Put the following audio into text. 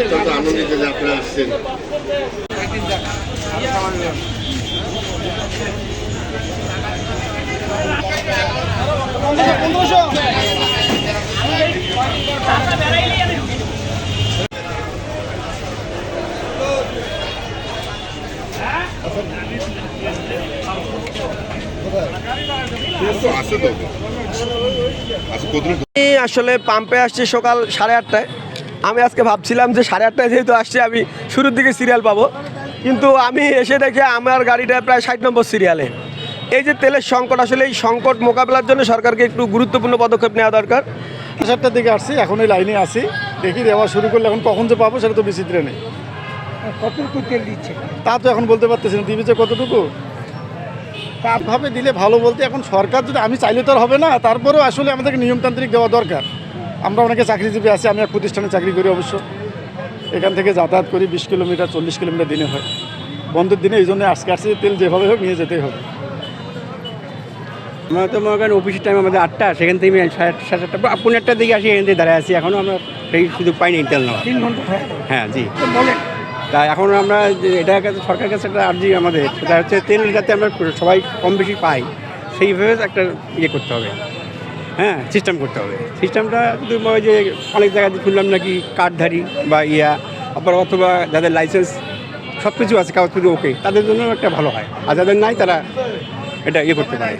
অত্যন্ত আনন্দিত যে আপনারা আসছেন। আসলে পাম্পে আসছি সকাল 8:30টায়। আমি আজকে ভাবছিলাম যে 8:30টায় যেহেতু আসছি আমি শুরুর দিকে সিরিয়াল পাবো, কিন্তু আমি এসে দেখে আমার গাড়িটা প্রায় 60 নম্বর সিরিয়ালে। এই যে তেলের সংকট, আসলে এই সংকট মোকাবেলার জন্য সরকারকে একটু গুরুত্বপূর্ণ পদক্ষেপ নেওয়া দরকার। 7টার দিকে আসছি, এখন এই লাইনে আসি, দেখি দেওয়া শুরু করলে এখন কখন যে পাবো সেটা তো বিচিত্র নেই। কতটুকু তেল দিচ্ছে তা তো এখন বলতে পারতেছি না, দিবে যে কতটুকু ভাবে দিলে ভালো বলতে, এখন সরকার যদি আমি চাইলে তো আর হবে না, তারপরেও আসলে আমাদেরকে নিয়মতান্ত্রিক দেওয়া দরকার। আমরা অনেকে চাকরিজীবী আছি, আমি এক প্রতিষ্ঠানে চাকরি করি অবশ্য, এখান থেকে যাতায়াত করি 20 কিলোমিটার 40 কিলোমিটার দিনে হয়, বন্ধের দিনে। এই জন্য আজকে আসছি, তেল যেভাবে হোক নিয়ে যেতেই হবে। আমরা তো মনে করেন অফিসের টাইম আমাদের 8টা, সেখান থেকে আমি 8:30 8:30 দিকে আসি, এখান থেকে দাঁড়ায় আছি। এখনও আমরা সেই সুযোগ পাইনি তেল নেওয়া। 3 ঘন্টা। হ্যাঁ জি বলেন। তাই এখন আমরা এটার কাছে সরকারের কাছে একটা আর্জি আমাদের, সেটা হচ্ছে তেল যাতে আমরা সবাই কম বেশি পাই, সেইভাবে একটা ইয়ে করতে হবে। হ্যাঁ, সিস্টেম করতে হবে। সিস্টেমটা শুধু ওই যে অনেক জায়গায় শুনলাম নাকি কার্ডধারী বা আবার অথবা যাদের লাইসেন্স সব কিছু আছে, কাগজপত্র ওকে, তাদের জন্য একটা ভালো হয়। আর যাদের নাই তারা এটা ইয়ে করতে পারে।